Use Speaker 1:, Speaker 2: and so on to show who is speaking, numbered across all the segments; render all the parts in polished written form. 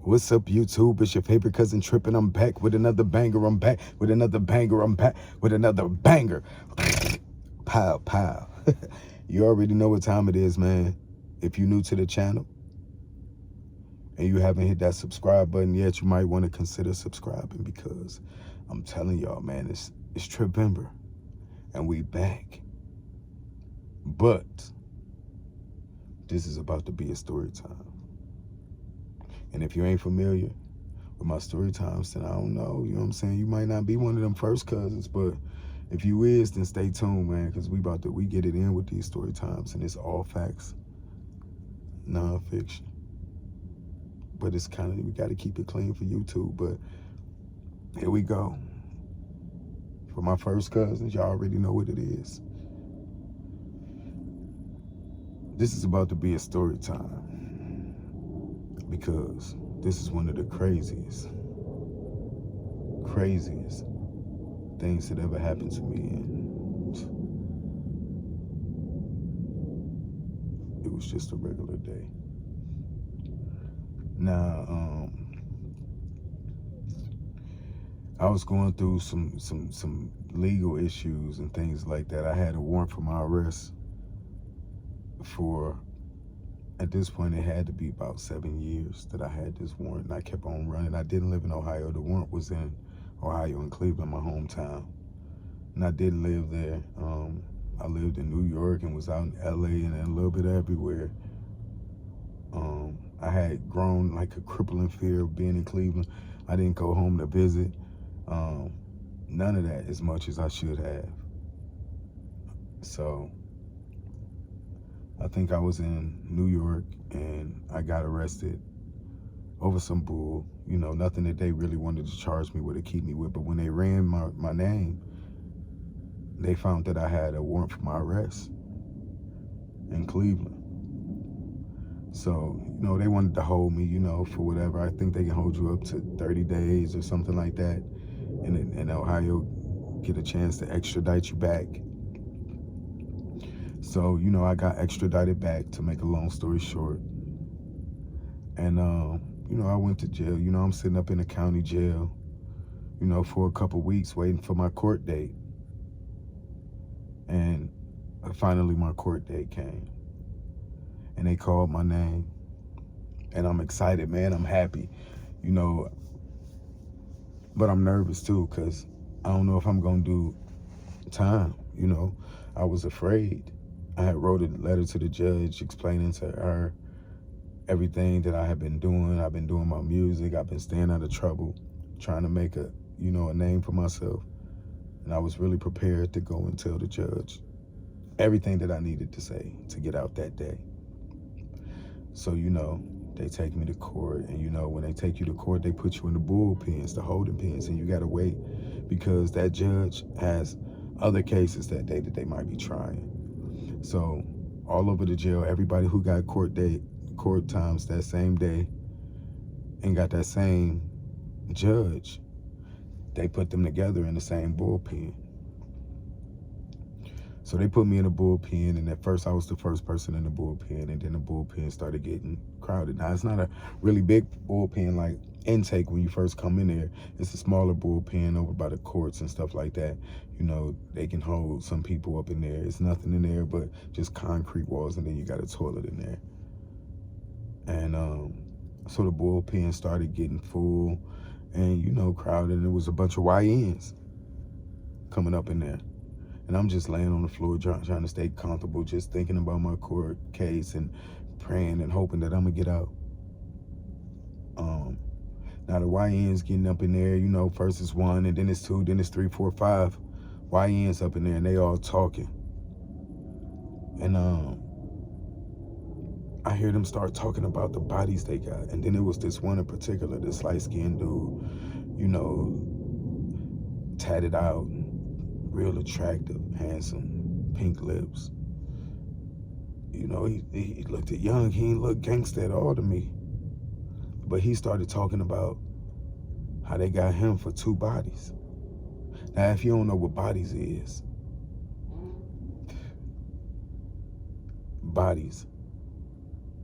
Speaker 1: What's up, YouTube? It's your favorite cousin Trippin'. I'm back with another banger. I'm back with another banger. I'm back with another banger. Pow, pow. You already know what time it is, man. If you're new to the channel and you haven't hit that subscribe button yet, you might want to consider subscribing, because I'm telling y'all, man, it's Trippvember and we back. But this is about to be a story time. And if you ain't familiar with my story times, then I don't know, you know what I'm saying? You might not be one of them first cousins, but if you is, then stay tuned, man, because we get it in with these story times, and it's all facts, non-fiction. But it's kind of, we got to keep it clean for YouTube. But here we go. For my first cousins, y'all already know what it is. This is about to be a story time, because this is one of the craziest things that ever happened to me, and it was just a regular day. Now, I was going through some legal issues and things like that. I had a warrant for my arrest for, at this point, it had to be about 7 years that I had this warrant, and I kept on running. I didn't live in Ohio. The warrant was in Ohio, in Cleveland, my hometown, and I didn't live there. I lived in New York and was out in LA and a little bit everywhere. I had grown like a crippling fear of being in Cleveland. I didn't go home to visit. None of that, as much as I should have. So I think I was in New York and I got arrested over some bull, you know, nothing that they really wanted to charge me with or keep me with. But when they ran my name, they found that I had a warrant for my arrest in Cleveland. So, you know, they wanted to hold me, you know, for whatever. I think they can hold you up to 30 days or something like that. And in Ohio, get a chance to extradite you back. So, you know, I got extradited back, to make a long story short. And, you know, I went to jail. You know, I'm sitting up in the county jail, you know, for a couple weeks waiting for my court date. And finally my court date came. And they called my name. And I'm excited, man. I'm happy, you know. But I'm nervous, too, because I don't know if I'm going to do time, you know. I was afraid. I had wrote a letter to the judge explaining to her everything that I had been doing. I've been doing my music. I've been staying out of trouble, trying to make a name for myself. And I was really prepared to go and tell the judge everything that I needed to say to get out that day. So, you know, they take me to court, and, you know, when they take you to court, they put you in the bullpens, the holding pens, and you got to wait, because that judge has other cases that day that they might be trying. So all over the jail, everybody who got court times that same day and got that same judge, they put them together in the same bullpen. So they put me in a bullpen, and at first I was the first person in the bullpen, and then the bullpen started getting crowded. Now, it's not a really big bullpen like intake when you first come in there. It's a smaller bullpen over by the courts and stuff like that. You know, they can hold some people up in there. It's nothing in there but just concrete walls, and then you got a toilet in there. And so the bullpen started getting full and, you know, crowded, and there was a bunch of YNs coming up in there. And I'm just laying on the floor trying to stay comfortable, just thinking about my court case and praying and hoping that I'm going to get out. Now, the YNs getting up in there, you know, first it's 1, and then it's 2, then it's 3, 4, 5 YNs up in there, and they all talking. And I hear them start talking about the bodies they got. And then it was this one in particular, this light-skinned dude, you know, tatted out, real attractive, handsome, pink lips. You know, he looked at young. He ain't look gangster at all to me. But he started talking about how they got him for 2 bodies. Now, if you don't know what bodies is, bodies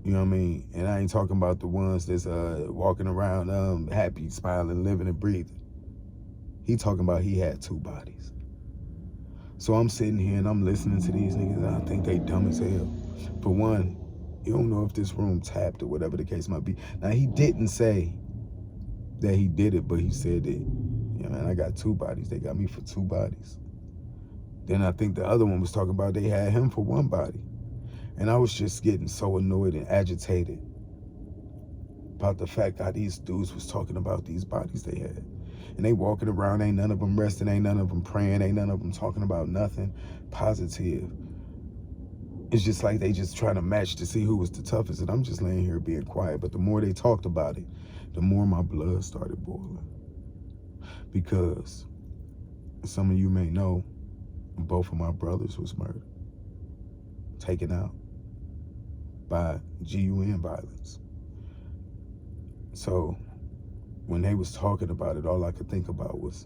Speaker 1: You know what I mean? And I ain't talking about the ones that's walking around happy, smiling, living and breathing. He talking about he had 2 bodies. So I'm sitting here and I'm listening to these niggas and I think they dumb as hell. For one, you don't know if this room tapped or whatever the case might be. Now, he didn't say that he did it, but he said that, man, I got 2 bodies. They got me for 2 bodies. Then I think the other one was talking about they had him for 1 body. And I was just getting so annoyed and agitated about the fact that these dudes was talking about these bodies they had. And they walking around, ain't none of them resting, ain't none of them praying, ain't none of them talking about nothing positive. It's just like they just trying to match to see who was the toughest. And I'm just laying here being quiet. But the more they talked about it, the more my blood started boiling. Because some of you may know, both of my brothers was murdered, taken out by GUN violence. So when they was talking about it, all I could think about was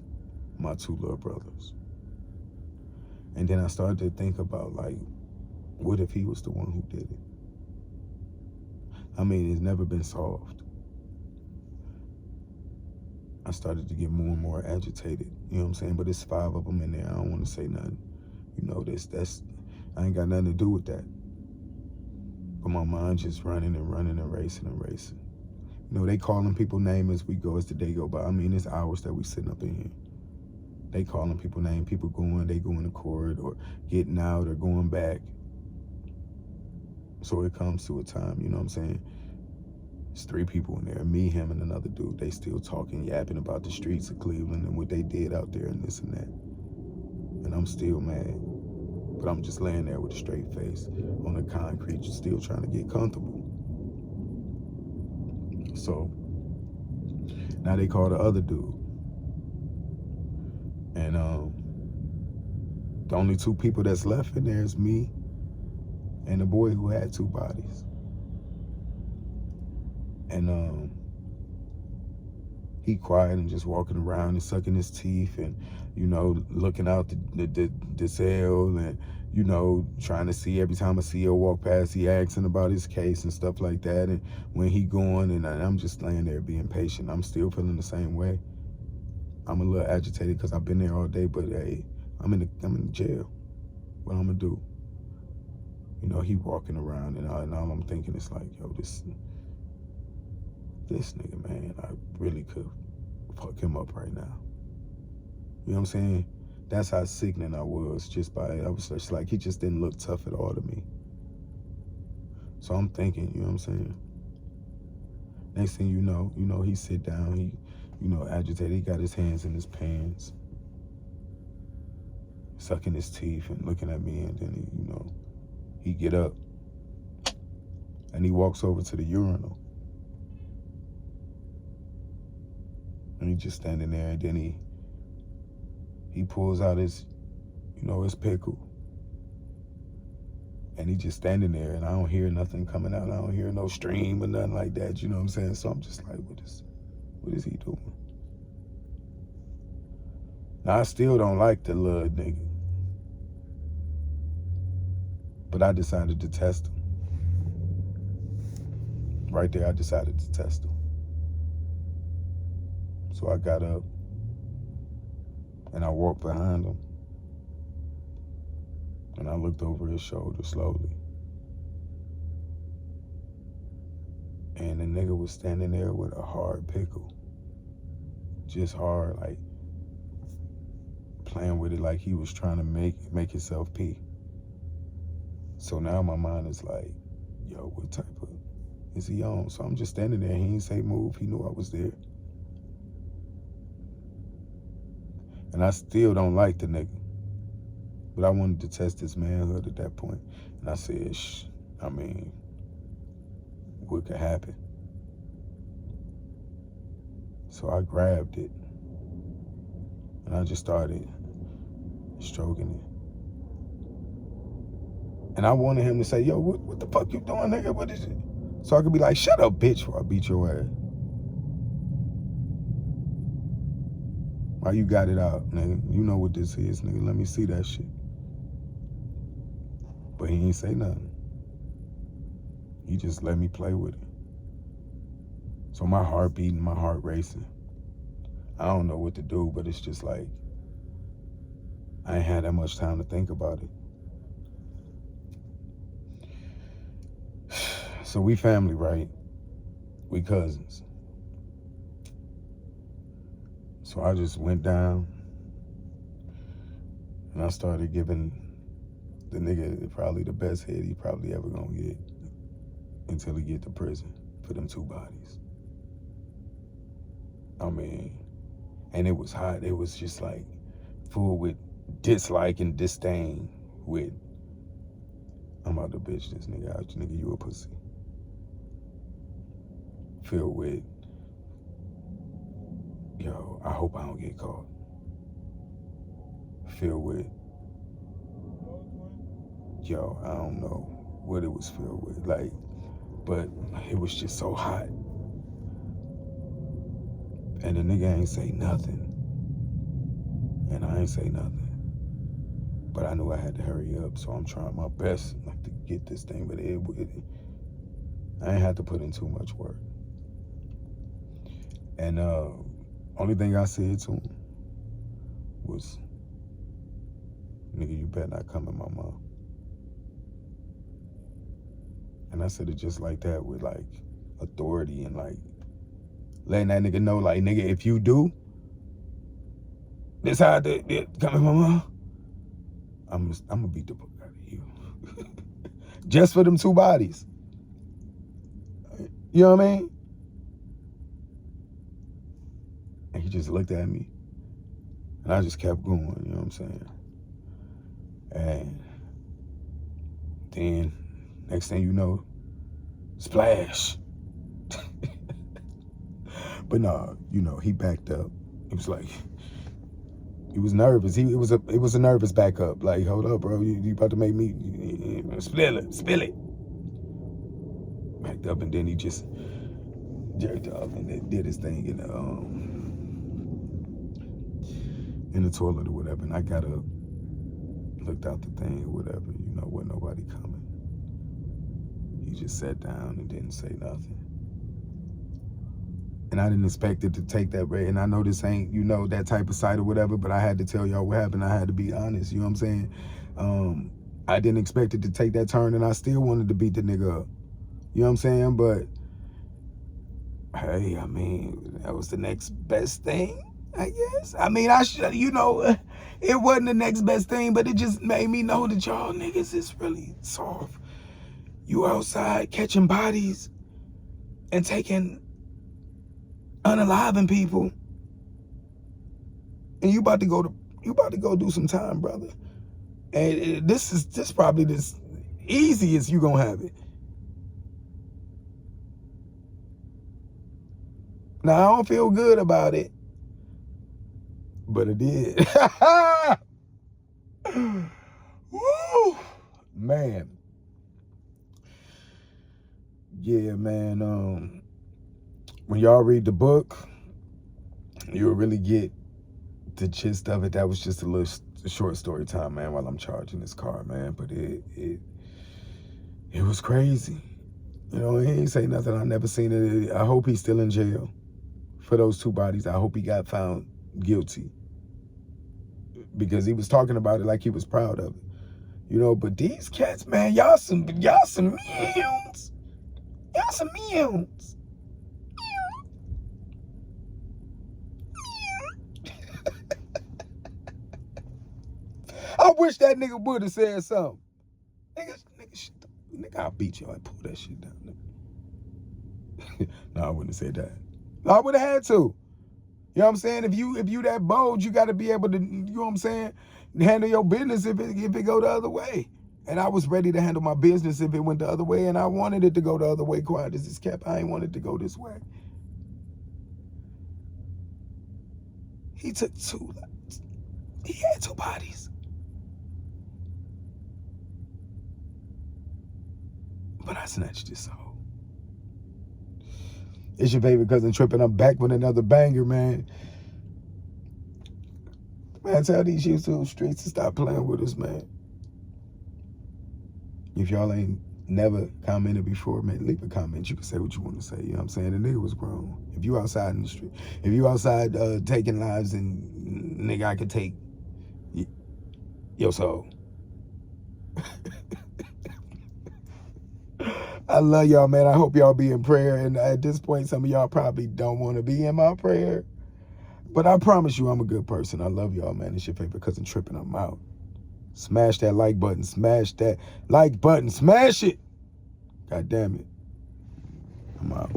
Speaker 1: my 2 little brothers. And then I started to think about, like, what if he was the one who did it? I mean, it's never been solved. I started to get more and more agitated, you know what I'm saying? But it's 5 of them in there. I don't want to say nothing. You know, I ain't got nothing to do with that. But my mind just running and running and racing and racing. You know, they calling people names as we go, as the day go by. I mean, it's hours that we sitting up in here. They calling people names, people they going to court or getting out or going back. So it comes to a time, you know what I'm saying? It's 3 people in there, me, him, and another dude. They still talking, yapping about the streets of Cleveland and what they did out there and this and that. And I'm still mad. But I'm just laying there with a straight face on the concrete, just still trying to get comfortable. So now they call the other dude. And the only 2 people that's left in there is me and the boy who had 2 bodies. And he quiet and just walking around and sucking his teeth and, you know, looking out the cell and, you know, trying to see every time a CO walk past, he asking about his case and stuff like that. And when he going, and I'm just laying there being patient. I'm still feeling the same way. I'm a little agitated because I've been there all day, but hey, I'm in the jail. What I'm gonna do? You know, he walking around and all I'm thinking is like, yo, this nigga, man, I really could fuck him up right now. You know what I'm saying? That's how sickening I was just by it. I was just like, he just didn't look tough at all to me. So I'm thinking, you know what I'm saying? Next thing you know, he sit down, he, you know, agitated. He got his hands in his pants, sucking his teeth and looking at me, and then he, you know, he get up and he walks over to the urinal. And he just standing there, and then he pulls out his, you know, his pickle. And he just standing there, and I don't hear nothing coming out. I don't hear no stream or nothing like that, you know what I'm saying? So I'm just like, what is he doing? Now, I still don't like the little nigga. But I decided to test him. Right there, I decided to test him. So I got up and I walked behind him and I looked over his shoulder slowly. And the nigga was standing there with a hard pickle. Just hard, like playing with it like he was trying to make himself pee. So now my mind is like, yo, what type of is he on? So I'm just standing there. He didn't say move. He knew I was there. And I still don't like the nigga. But I wanted to test his manhood at that point. And I said, what could happen? So I grabbed it. And I just started stroking it. And I wanted him to say, yo, what the fuck you doing, nigga? What is it? So I could be like, shut up, bitch, before I beat your ass. Why you got it out, nigga? You know what this is, nigga. Let me see that shit. But he ain't say nothing. He just let me play with it. So my heart beating, my heart racing. I don't know what to do, but it's just like, I ain't had that much time to think about it. So we family, right? We cousins. So I just went down and I started giving the nigga probably the best head he probably ever gonna get until he get to prison for them 2 bodies. I mean, and it was hot. It was just like full with dislike and disdain with, I'm about to bitch this nigga out. Nigga, you a pussy. Filled with, yo, I hope I don't get caught. Filled with, yo, I don't know what it was filled with. Like, but it was just so hot. And the nigga ain't say nothing. And I ain't say nothing. But I knew I had to hurry up, so I'm trying my best like to get this thing, but I ain't had to put in too much work. And only thing I said to him was, nigga, you better not come in my mouth. And I said it just like that with like authority and like letting that nigga know, like, nigga, if you do, this how I come in my mouth, I'm gonna beat the fuck out of you. Just for them 2 bodies. You know what I mean? And he just looked at me. And I just kept going, you know what I'm saying? And then, next thing you know, splash. But no, you know, he backed up. He was like, he was nervous. It was a nervous back up. Like, hold up, bro, you about to make me spill it. Backed up, and then he just jerked off and then did his thing in the toilet or whatever. And I got up, looked out the thing or whatever. You know, wasn't nobody coming. He just sat down and didn't say nothing. And I didn't expect it to take that way. And I know this ain't, you know, that type of site or whatever, but I had to tell y'all what happened. I had to be honest, you know what I'm saying? I didn't expect it to take that turn, and I still wanted to beat the nigga up. You know what I'm saying? But, hey, I mean, that was the next best thing, I guess. I mean, you know, it wasn't the next best thing, but it just made me know that y'all niggas is really soft. You outside catching bodies and taking unaliving people, and you about to go do some time, brother. And this probably the easiest you gonna have it. Now I don't feel good about it, but it did. Woo, man. Yeah, man. When y'all read the book, you'll really get the gist of it. That was just a little short story time, man, while I'm charging this car, man. But it was crazy. You know, he ain't say nothing. I never seen it. I hope he's still in jail for those 2 bodies. I hope he got found guilty, because he was talking about it like he was proud of it. You know, but these cats, man, y'all some meals. Y'all some meals. I wish that nigga would have said something. Nigga, I'll beat you. I pull that shit down. No, I wouldn't have said that. No, I would have had to. You know what I'm saying? If you that bold, you got to be able to, you know what I'm saying, handle your business if it go the other way. And I was ready to handle my business if it went the other way, and I wanted it to go the other way. Quiet as it's kept. I ain't wanted to go this way. He took 2. He had 2 bodies. But I snatched his soul. It's your favorite cousin Trippin'. I'm back with another banger, man. Man, tell these YouTube streets to stop playing with us, man. If y'all ain't never commented before, man, leave a comment. You can say what you want to say. You know what I'm saying? The nigga was grown. If you outside in the street, if you outside taking lives, and nigga, I could take your soul. I love y'all, man. I hope y'all be in prayer. And at this point, some of y'all probably don't want to be in my prayer. But I promise you, I'm a good person. I love y'all, man. It's your favorite cousin Trippin'. I'm out. Smash that like button. Smash that like button. Smash it. God damn it. I'm out.